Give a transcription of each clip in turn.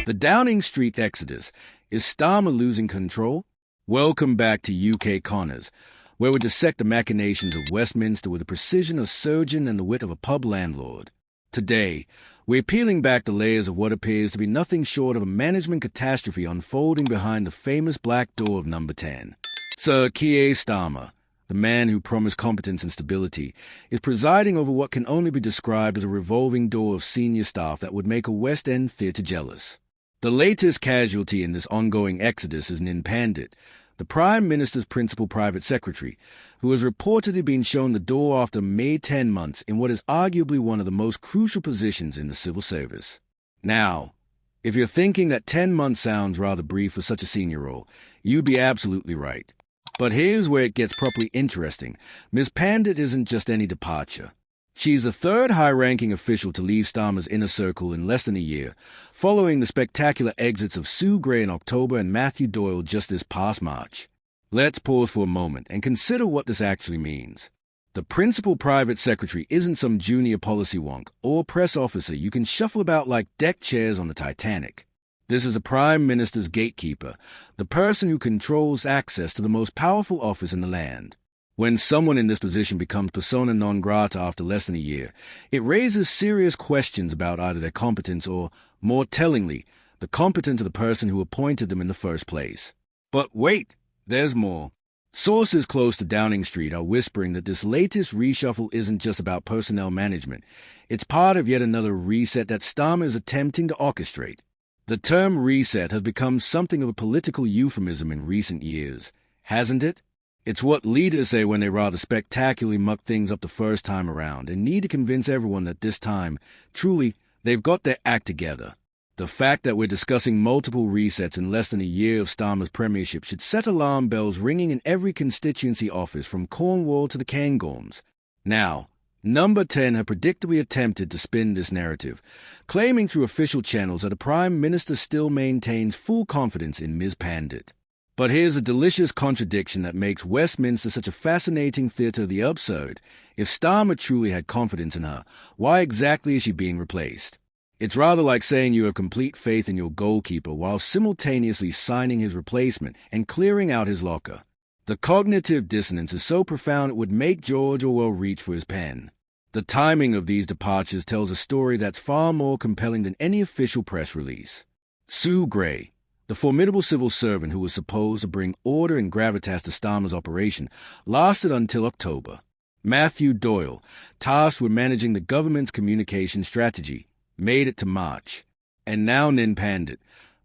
The Downing Street exodus. Is Starmer losing control? Welcome back to UK Connors, where we dissect the machinations of Westminster with the precision of a surgeon and the wit of a pub landlord. Today, we're peeling back the layers of what appears to be nothing short of a management catastrophe unfolding behind the famous black door of Number 10. Sir Keir Starmer, the man who promised competence and stability, is presiding over what can only be described as a revolving door of senior staff that would make a West End theatre jealous. The latest casualty in this ongoing exodus is Pandit, the Prime Minister's principal private secretary, who has reportedly been shown the door after May 10 months in what is arguably one of the most crucial positions in the civil service. Now, if you're thinking that 10 months sounds rather brief for such a senior role, you'd be absolutely right. But here's where it gets properly interesting. Ms. Pandit isn't just any departure. She's the third high-ranking official to leave Starmer's inner circle in less than a year, following the spectacular exits of Sue Gray in October and Matthew Doyle just this past March. Let's pause for a moment and consider what this actually means. The principal private secretary isn't some junior policy wonk or press officer you can shuffle about like deck chairs on the Titanic. This is a Prime Minister's gatekeeper, the person who controls access to the most powerful office in the land. When someone in this position becomes persona non grata after less than a year, it raises serious questions about either their competence or, more tellingly, the competence of the person who appointed them in the first place. But wait, there's more. Sources close to Downing Street are whispering that this latest reshuffle isn't just about personnel management. It's part of yet another reset that Starmer is attempting to orchestrate. The term reset has become something of a political euphemism in recent years, hasn't it? It's what leaders say when they rather spectacularly muck things up the first time around and need to convince everyone that this time, truly, they've got their act together. The fact that we're discussing multiple resets in less than a year of Starmer's premiership should set alarm bells ringing in every constituency office from Cornwall to the Cairngorms. Now, Number 10 have predictably attempted to spin this narrative, claiming through official channels that the Prime Minister still maintains full confidence in Ms. Pandit. But here's a delicious contradiction that makes Westminster such a fascinating theatre of the absurd. If Starmer truly had confidence in her, why exactly is she being replaced? It's rather like saying you have complete faith in your goalkeeper while simultaneously signing his replacement and clearing out his locker. The cognitive dissonance is so profound it would make George Orwell reach for his pen. The timing of these departures tells a story that's far more compelling than any official press release. Sue Gray, the formidable civil servant who was supposed to bring order and gravitas to Starmer's operation, lasted until October. Matthew Doyle, tasked with managing the government's communication strategy, made it to March. And now Pandit,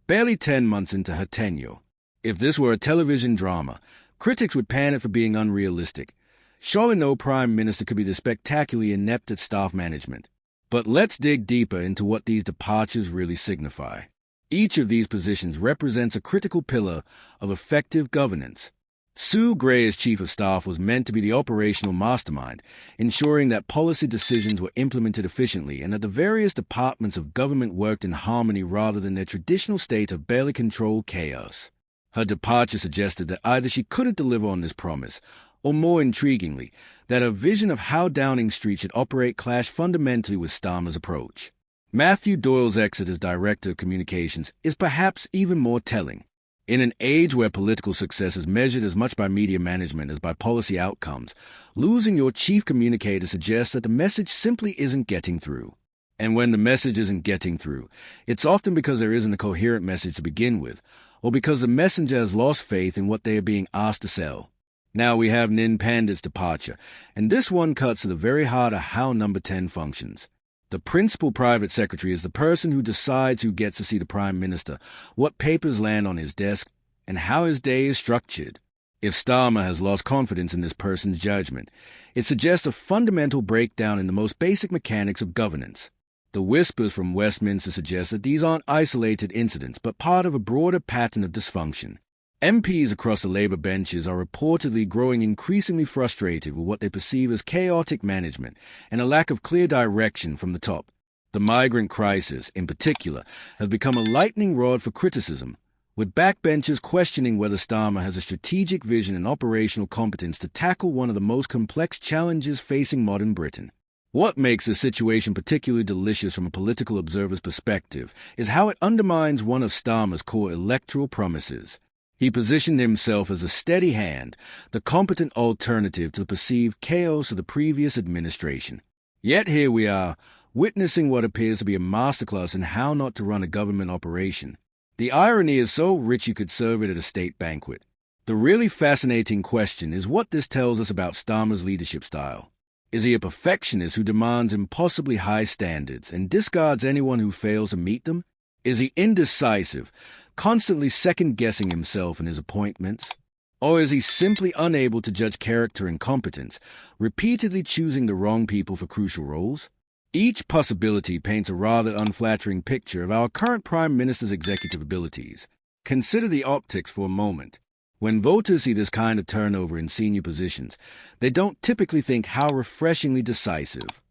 barely 10 months into her tenure. If this were a television drama, critics would pan it for being unrealistic. Surely no Prime Minister could be this spectacularly inept at staff management. But let's dig deeper into what these departures really signify. Each of these positions represents a critical pillar of effective governance. Sue Gray as Chief of Staff was meant to be the operational mastermind, ensuring that policy decisions were implemented efficiently and that the various departments of government worked in harmony rather than their traditional state of barely controlled chaos. Her departure suggested that either she couldn't deliver on this promise, or more intriguingly, that her vision of how Downing Street should operate clashed fundamentally with Starmer's approach. Matthew Doyle's exit as Director of Communications is perhaps even more telling. In an age where political success is measured as much by media management as by policy outcomes, losing your chief communicator suggests that the message simply isn't getting through. And when the message isn't getting through, it's often because there isn't a coherent message to begin with, or because the messenger has lost faith in what they are being asked to sell. Now we have Pandit's departure, and this one cuts to the very heart of how Number 10 functions. The principal private secretary is the person who decides who gets to see the Prime Minister, what papers land on his desk, and how his day is structured. If Starmer has lost confidence in this person's judgment, it suggests a fundamental breakdown in the most basic mechanics of governance. The whispers from Westminster suggest that these aren't isolated incidents, but part of a broader pattern of dysfunction. MPs across the Labour benches are reportedly growing increasingly frustrated with what they perceive as chaotic management and a lack of clear direction from the top. The migrant crisis, in particular, has become a lightning rod for criticism, with backbenchers questioning whether Starmer has a strategic vision and operational competence to tackle one of the most complex challenges facing modern Britain. What makes this situation particularly delicious from a political observer's perspective is how it undermines one of Starmer's core electoral promises. He positioned himself as a steady hand, the competent alternative to the perceived chaos of the previous administration. Yet here we are, witnessing what appears to be a masterclass in how not to run a government operation. The irony is so rich you could serve it at a state banquet. The really fascinating question is what this tells us about Starmer's leadership style. Is he a perfectionist who demands impossibly high standards and discards anyone who fails to meet them? Is he indecisive, constantly second-guessing himself and his appointments? Or is he simply unable to judge character and competence, repeatedly choosing the wrong people for crucial roles? Each possibility paints a rather unflattering picture of our current Prime Minister's executive abilities. Consider the optics for a moment. When voters see this kind of turnover in senior positions, they don't typically think how refreshingly decisive.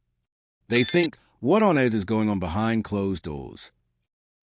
They think, what on earth is going on behind closed doors?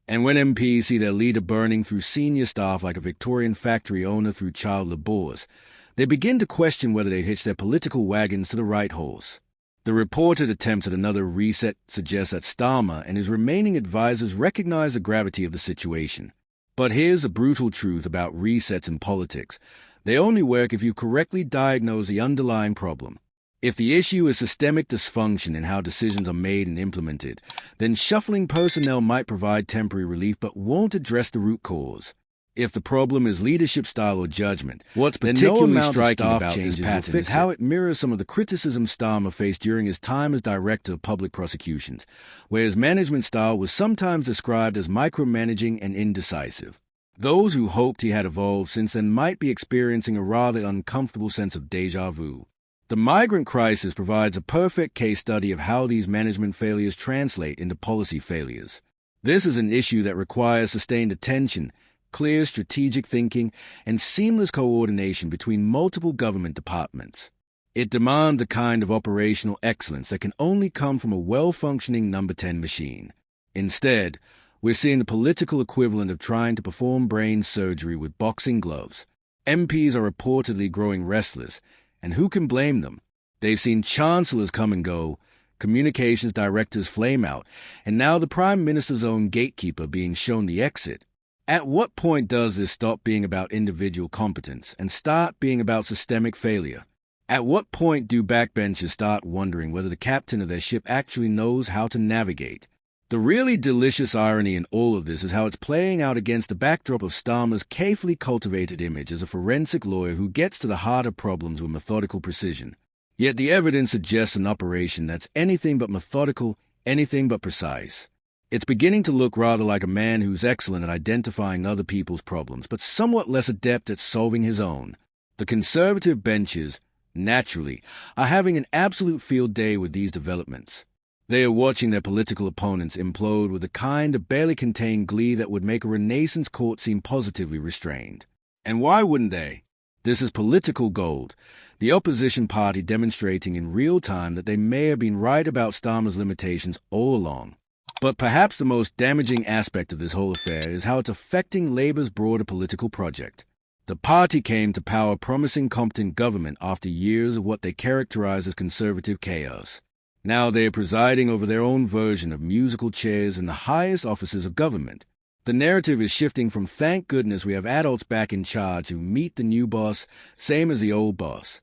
And when MPs see their leader burning through senior staff like a Victorian factory owner through child labours, they begin to question whether they hitched their political wagons to the right horse. The reported attempts at another reset suggest that Starmer and his remaining advisers recognize the gravity of the situation. But here's the brutal truth about resets in politics. They only work if you correctly diagnose the underlying problem. If the issue is systemic dysfunction in how decisions are made and implemented, then shuffling personnel might provide temporary relief but won't address the root cause. If the problem is leadership style or judgment, what's particularly striking about this pattern is how it mirrors some of the criticism Starmer faced during his time as Director of Public Prosecutions, where his management style was sometimes described as micromanaging and indecisive. Those who hoped he had evolved since then might be experiencing a rather uncomfortable sense of déjà vu. The migrant crisis provides a perfect case study of how these management failures translate into policy failures. This is an issue that requires sustained attention, clear strategic thinking, and seamless coordination between multiple government departments. It demands the kind of operational excellence that can only come from a well-functioning number 10 machine. Instead, we're seeing the political equivalent of trying to perform brain surgery with boxing gloves. MPs are reportedly growing restless, and who can blame them? They've seen chancellors come and go, communications directors flame out, and now the Prime Minister's own gatekeeper being shown the exit. At what point does this stop being about individual competence and start being about systemic failure? At what point do backbenchers start wondering whether the captain of their ship actually knows how to navigate? The really delicious irony in all of this is how it's playing out against the backdrop of Starmer's carefully cultivated image as a forensic lawyer who gets to the heart of problems with methodical precision. Yet the evidence suggests an operation that's anything but methodical, anything but precise. It's beginning to look rather like a man who's excellent at identifying other people's problems, but somewhat less adept at solving his own. The conservative benches, naturally, are having an absolute field day with these developments. They are watching their political opponents implode with the kind of barely contained glee that would make a Renaissance court seem positively restrained. And why wouldn't they? This is political gold, the opposition party demonstrating in real time that they may have been right about Starmer's limitations all along. But perhaps the most damaging aspect of this whole affair is how it's affecting Labour's broader political project. The party came to power promising competent government after years of what they characterize as conservative chaos. Now they are presiding over their own version of musical chairs in the highest offices of government. The narrative is shifting from thank goodness we have adults back in charge who meet the new boss, same as the old boss.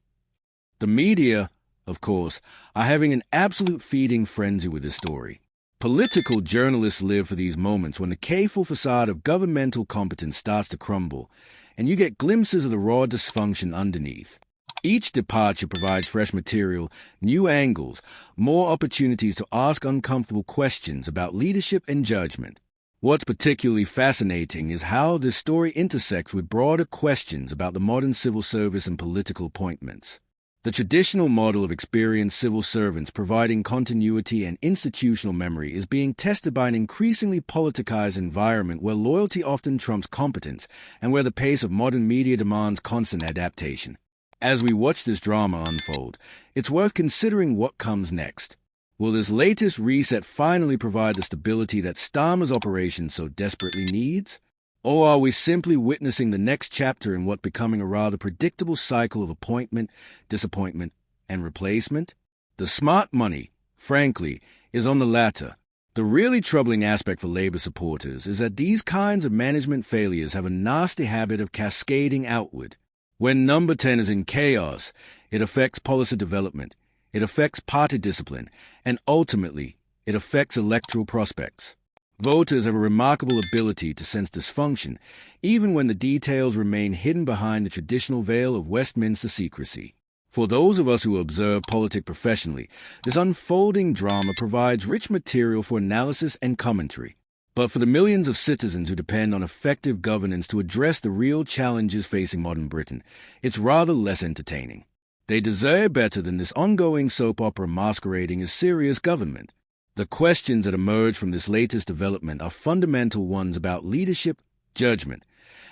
The media, of course, are having an absolute feeding frenzy with this story. Political journalists live for these moments when the careful facade of governmental competence starts to crumble, and you get glimpses of the raw dysfunction underneath. Each departure provides fresh material, new angles, more opportunities to ask uncomfortable questions about leadership and judgment. What's particularly fascinating is how this story intersects with broader questions about the modern civil service and political appointments. The traditional model of experienced civil servants providing continuity and institutional memory is being tested by an increasingly politicized environment where loyalty often trumps competence and where the pace of modern media demands constant adaptation. As we watch this drama unfold, it's worth considering what comes next. Will this latest reset finally provide the stability that Starmer's operation so desperately needs? Or are we simply witnessing the next chapter in what's becoming a rather predictable cycle of appointment, disappointment, and replacement? The smart money, frankly, is on the latter. The really troubling aspect for Labour supporters is that these kinds of management failures have a nasty habit of cascading outward. When Number 10 is in chaos, it affects policy development, it affects party discipline, and ultimately, it affects electoral prospects. Voters have a remarkable ability to sense dysfunction, even when the details remain hidden behind the traditional veil of Westminster secrecy. For those of us who observe politics professionally, this unfolding drama provides rich material for analysis and commentary. But for the millions of citizens who depend on effective governance to address the real challenges facing modern Britain, it's rather less entertaining. They deserve better than this ongoing soap opera masquerading as serious government. The questions that emerge from this latest development are fundamental ones about leadership, judgment,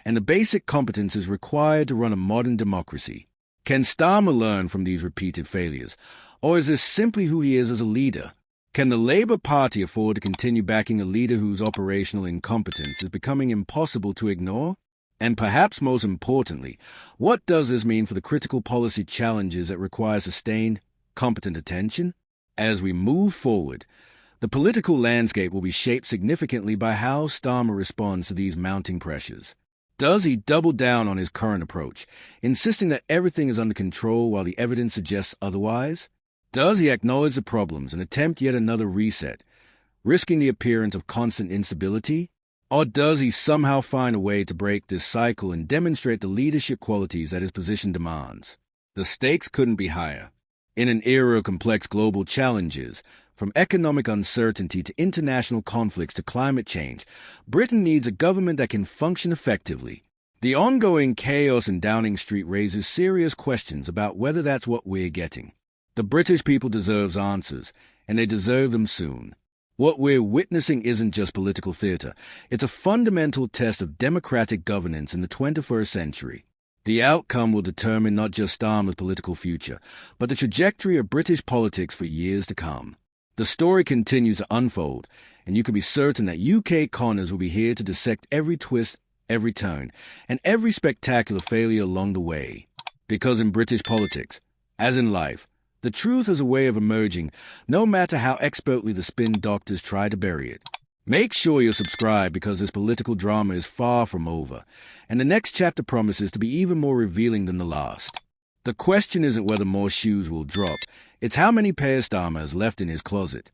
and the basic competences required to run a modern democracy. Can Starmer learn from these repeated failures, or is this simply who he is as a leader? Can the Labour Party afford to continue backing a leader whose operational incompetence is becoming impossible to ignore? And perhaps most importantly, what does this mean for the critical policy challenges that require sustained, competent attention? As we move forward, the political landscape will be shaped significantly by how Starmer responds to these mounting pressures. Does he double down on his current approach, insisting that everything is under control while the evidence suggests otherwise? Does he acknowledge the problems and attempt yet another reset, risking the appearance of constant instability? Or does he somehow find a way to break this cycle and demonstrate the leadership qualities that his position demands? The stakes couldn't be higher. In an era of complex global challenges, from economic uncertainty to international conflicts to climate change, Britain needs a government that can function effectively. The ongoing chaos in Downing Street raises serious questions about whether that's what we're getting. The British people deserve answers, and they deserve them soon. What we're witnessing isn't just political theater. It's a fundamental test of democratic governance in the 21st century. The outcome will determine not just Starmer's political future, but the trajectory of British politics for years to come. The story continues to unfold, and you can be certain that UK Connors will be here to dissect every twist, every turn, and every spectacular failure along the way. Because in British politics, as in life, the truth is a way of emerging, no matter how expertly the spin doctors try to bury it. Make sure you're subscribed because this political drama is far from over, and the next chapter promises to be even more revealing than the last. The question isn't whether more shoes will drop, it's how many pairs Starmer has left in his closet.